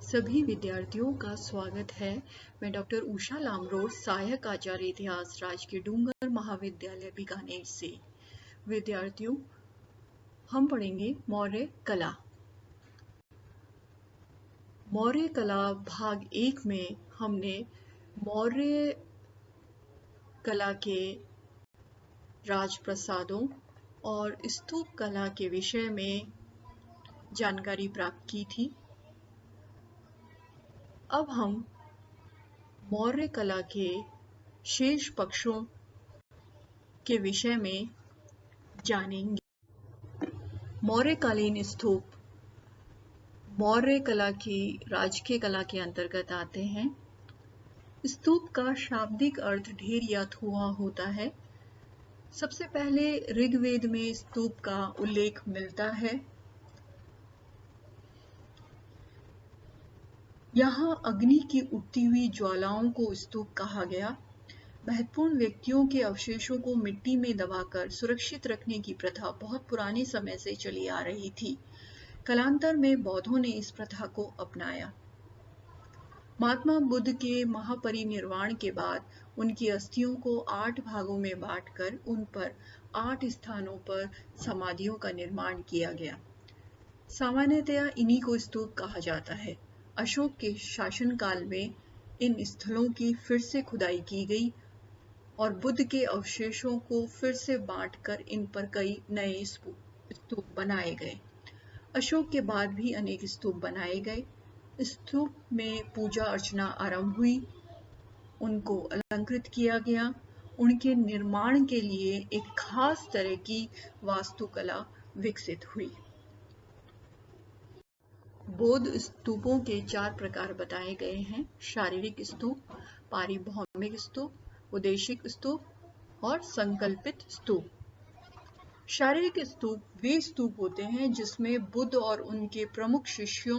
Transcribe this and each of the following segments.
सभी विद्यार्थियों का स्वागत है। मैं डॉक्टर उषा लामरोड, सहायक आचार्य इतिहास, राजकीय डूंगर महाविद्यालय बीकानेर से। विद्यार्थियों, हम पढ़ेंगे मौर्य कला। मौर्य कला भाग 1 में हमने मौर्य कला के राजप्रसादों और स्तूप कला के विषय में जानकारी प्राप्त की थी। अब हम मौर्य कला के शेष पक्षों के विषय में जानेंगे। मौर्यकालीन स्तूप मौर्य कला की राजकीय कला के अंतर्गत आते हैं। स्तूप का शाब्दिक अर्थ ढेर या थुआ होता है। सबसे पहले ऋग्वेद में स्तूप का उल्लेख मिलता है। यहाँ अग्नि की उठती हुई ज्वालाओं को स्तूप कहा गया। महत्वपूर्ण व्यक्तियों के अवशेषों को मिट्टी में दबाकर सुरक्षित रखने की प्रथा बहुत पुराने समय से चली आ रही थी। कालांतर में बौद्धों ने इस प्रथा को अपनाया। महात्मा बुद्ध के महापरिनिर्वाण के बाद उनकी अस्थियों को 8 भागों में बांटकर उन पर 8 स्थानों पर समाधियों का निर्माण किया गया। सामान्यतया इन्हीं को स्तूप कहा जाता है। अशोक के शासनकाल में इन स्थलों की फिर से खुदाई की गई और बुद्ध के अवशेषों को फिर से बांटकर इन पर कई नए स्तूप बनाए गए। अशोक के बाद भी अनेक स्तूप बनाए गए। स्तूप में पूजा अर्चना आरंभ हुई, उनको अलंकृत किया गया। उनके निर्माण के लिए एक खास तरह की वास्तुकला विकसित हुई। बौद्ध स्तूपों के 4 प्रकार बताए गए हैं: शारीरिक स्तूप, पारिभौमिक स्तूप, उद्देशिक स्तूप और संकल्पित स्तूप। शारीरिक स्तूप वे स्तूप होते हैं जिसमें बुद्ध और उनके प्रमुख शिष्यों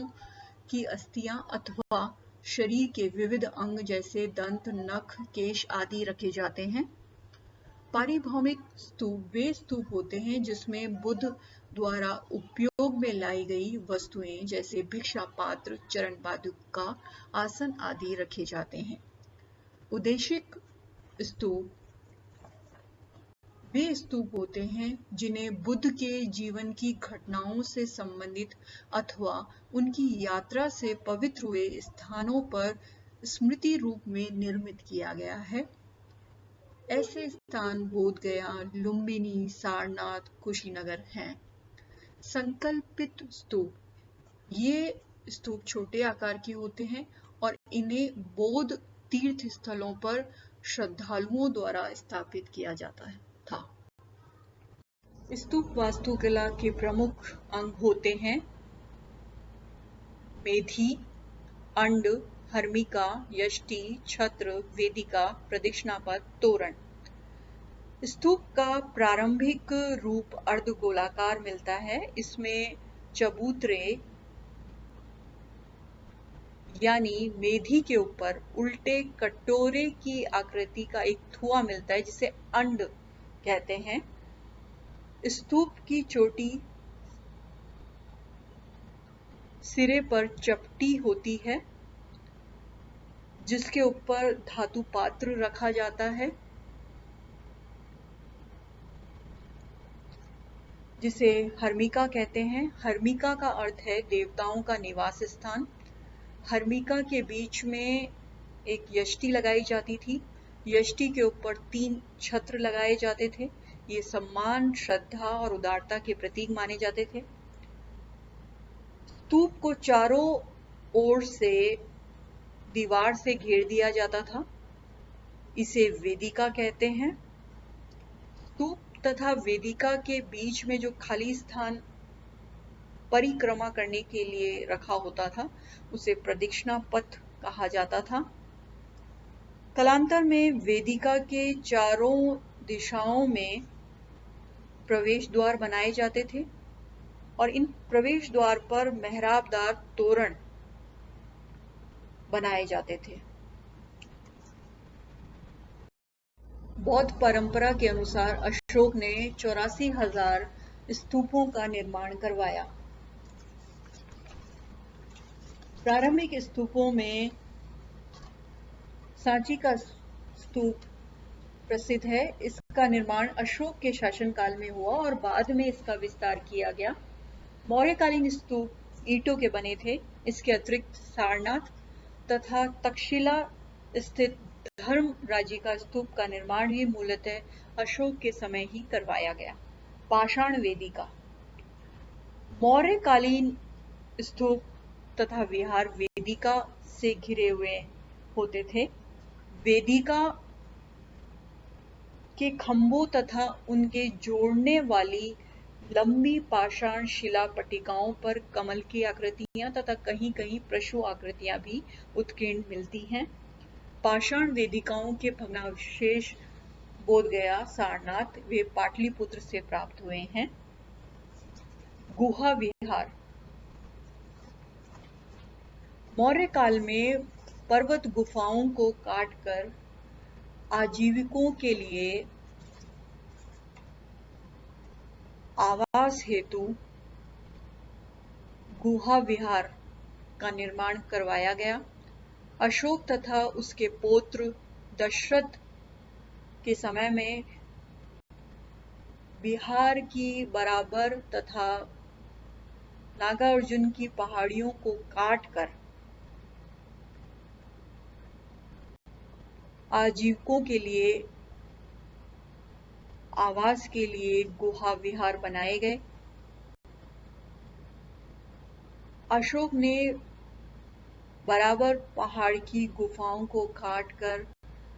की अस्थियां अथवा शरीर के विविध अंग जैसे दंत, नख, केश आदि रखे जाते हैं। पारिभौमिक स्तूप वे स्तूप होते हैं जिसमें बुद्ध द्वारा उपयोग में लाई गई वस्तुएं जैसे भिक्षा पात्र, चरण पादुका, आसन आदि रखे जाते हैं। उद्देशिक स्तूप वे स्तूप होते हैं जिन्हें बुद्ध के जीवन की घटनाओं से संबंधित अथवा उनकी यात्रा से पवित्र हुए स्थानों पर स्मृति रूप में निर्मित किया गया है। ऐसे स्थान बोधगया, लुम्बिनी, सारनाथ, कुशीनगर हैं। संकल्पित स्तूप ये स्तूप छोटे आकार के होते हैं और इन्हें बौद्ध तीर्थ स्थलों पर श्रद्धालुओं द्वारा स्थापित किया जाता था। स्तूप वास्तुकला के प्रमुख अंग होते हैं मेधी, अंड, हर्मिका, यष्टि, छत्र, वेदिका, प्रदक्षिणा पथ, तोरण। स्तूप का प्रारंभिक रूप अर्धगोलाकार मिलता है। इसमें चबूतरे यानी मेधी के ऊपर उल्टे कटोरे की आकृति का एक थुआ मिलता है जिसे अंड कहते हैं। स्तूप की चोटी सिरे पर चपटी होती है जिसके ऊपर धातु पात्र रखा जाता है जिसे हर्मिका कहते हैं। हर्मिका का अर्थ है देवताओं का निवास स्थान। हर्मिका के बीच में एक यष्टि लगाई जाती थी। यष्टि के ऊपर 3 छत्र लगाए जाते थे। ये सम्मान, श्रद्धा और उदारता के प्रतीक माने जाते थे। स्तूप को चारों ओर से दीवार से घेर दिया जाता था। इसे वेदिका कहते हैं। स्तूप तथा वेदिका के बीच में जो खाली स्थान परिक्रमा करने के लिए रखा होता था उसे प्रदक्षिणा पथ कहा जाता था। कालांतर में वेदिका के चारों दिशाओं में प्रवेश द्वार बनाए जाते थे और इन प्रवेश द्वार पर मेहराबदार तोरण बनाए जाते थे। बौद्ध परंपरा के अनुसार अशोक ने 84,000 स्तूपों का निर्माण करवाया। प्रारंभिक स्तूपों में सांची का स्तूप प्रसिद्ध है। इसका निर्माण अशोक के शासनकाल में हुआ और बाद में इसका विस्तार किया गया। मौर्यकालीन स्तूप ईंटों के बने थे। इसके अतिरिक्त सारनाथ तथा तक्षशिला स्थित धर्मराजी का स्तूप का निर्माण भी मूलतः अशोक के समय ही करवाया गया। पाषाण वेदिका। मौर्यकालीन स्तूप तथा विहार वेदिका से घिरे हुए होते थे। वेदिका के खंभों तथा उनके जोड़ने वाली लंबी पाषाण शिला पट्टिकाओं पर कमल की आकृतियां तथा कहीं कहीं पशु आकृतियां भी उत्कीर्ण मिलती हैं। पाषाण वेदिकाओं के भग्नावशेष बोधगया, सारनाथ वे पाटलिपुत्र से प्राप्त हुए हैं। गुहा विहार। मौर्य काल में पर्वत गुफाओं को काटकर आजीविकों के लिए आवास हेतु गुहा विहार का निर्माण करवाया गया। अशोक तथा उसके पौत्र दशरथ के समय में बिहार की बराबर तथा नागार्जुन की पहाड़ियों को काटकर आजीविकों के लिए आवास के लिए गुहा विहार बनाए गए। अशोक ने बराबर पहाड़ की गुफाओं को काटकर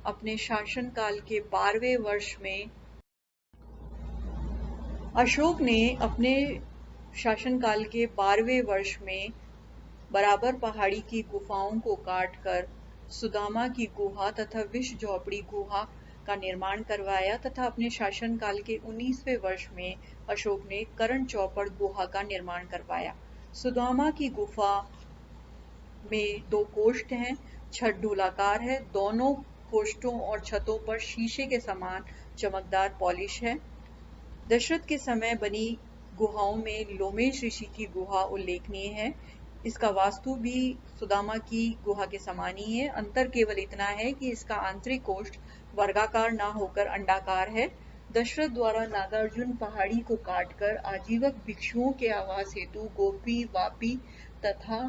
अपने शासनकाल के 12वें वर्ष में अशोक ने अपने शासनकाल के 12वें वर्ष में बराबर पहाड़ी की गुफाओं को काटकर सुदामा की गुहा तथा विष झोपड़ी गुहा का निर्माण करवाया तथा अपने शासनकाल के 19वें वर्ष में अशोक ने करण चौपड़ गुहा का निर्माण करवाया। सुदामा की गुफा में 2 कोष्ठ हैं। छत ढोलाकार है। दोनों कोष्ठों और छतों पर शीशे के समान चमकदार पॉलिश है। दशरथ के समय बनी गुहाओं में लोमेश ऋषि की गुहा उल्लेखनीय है। इसका वास्तु भी सुदामा की गुहा के समान ही है। अंतर केवल इतना है कि इसका आंतरिक कोष्ठ वर्गाकार न होकर अंडाकार है। दशरथ द्वारा नागार्जुन पहाड़ी को काटकर आजीवक भिक्षुओं के आवास हेतु गोपी, वापी तथा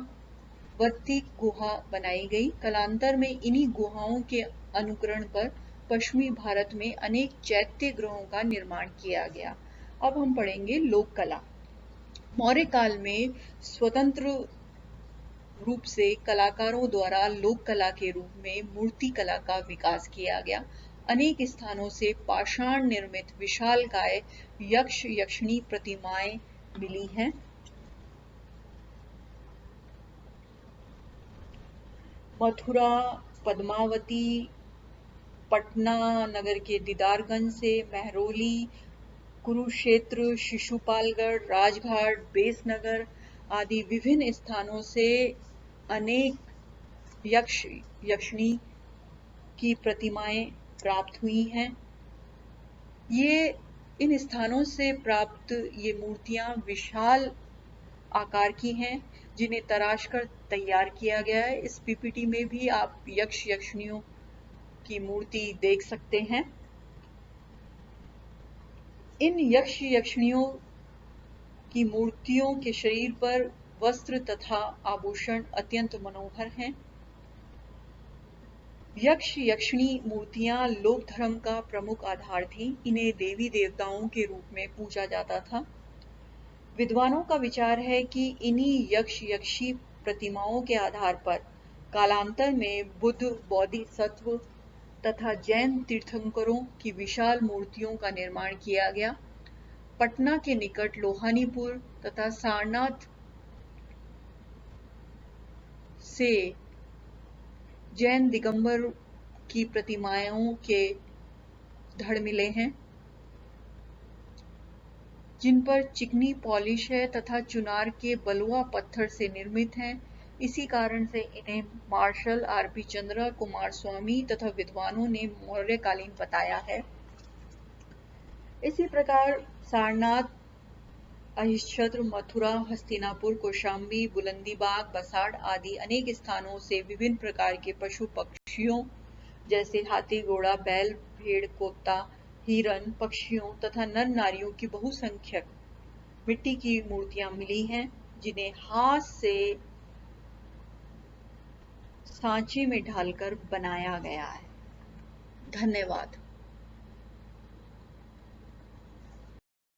वत्ती गुहा बनाई गई। कालांतर में इन्हीं गुहाओं के अनुकरण पर पश्चिमी भारत में अनेक चैत्य गृहों का निर्माण किया गया। अब हम पढ़ेंगे लोक कला। मौर्य काल में स्वतंत्र रूप से कलाकारों द्वारा लोक कला के रूप में मूर्ति कला का विकास किया गया। अनेक स्थानों से पाषाण निर्मित विशालकाय यक्ष यक्षिणी प्रतिमाएं मिली हैं। मथुरा, पद्मावती, पटना नगर के दीदारगंज से, महरौली, कुरुक्षेत्र, शिशुपालगढ़, राजघाट, बेसनगर आदि विभिन्न स्थानों से अनेक यक्ष यक्षिणी की प्रतिमाएं प्राप्त हुई हैं। इन स्थानों से प्राप्त ये मूर्तियां विशाल आकार की हैं, जिन्हें तराशकर तैयार किया गया है। इस पीपीटी में भी आप यक्ष यक्षिणियों की मूर्ति देख सकते हैं। इन यक्ष यक्षिणियों की मूर्तियों के शरीर पर वस्त्र तथा आभूषण अत्यंत मनोहर हैं। यक्ष यक्षिणी मूर्तियां लोक धर्म का प्रमुख आधार थीं। इन्हें देवी देवताओं के रूप में पूजा जाता था। विद्वानों का विचार है कि इन्हीं यक्ष यक्षी प्रतिमाओं के आधार पर कालांतर में बुद्ध, बोधिसत्व तथा जैन तीर्थंकरों की विशाल मूर्तियों का निर्माण किया गया। पटना के निकट लोहानीपुर तथा सारनाथ से जैन दिगंबर की प्रतिमाओं के धड़ मिले हैं, जिन पर चिकनी पॉलिश है तथा चुनार के बलुआ पत्थर से निर्मित हैं। इसी कारण से इन्हें मार्शल आर.पी. चंद्रा, कुमार स्वामी तथा विद्वानों ने मौर्यकालीन बताया है। इसी प्रकार सारनाथ अहिच्छत्र, मथुरा, हस्तिनापुर, कौशाम्बी, बुलंदीबाग, बसाड़ आदि अनेक स्थानों से विभिन्न प्रकार के पशु पक्षियों जैसे हाथी, घोड़ा, बैल, भेड़, कोता, हिरन, पक्षियों तथा नर नारियों की बहुसंख्यक मिट्टी की मूर्तियां मिली हैं, जिन्हें हाथ से सांचे में ढालकर बनाया गया है। धन्यवाद।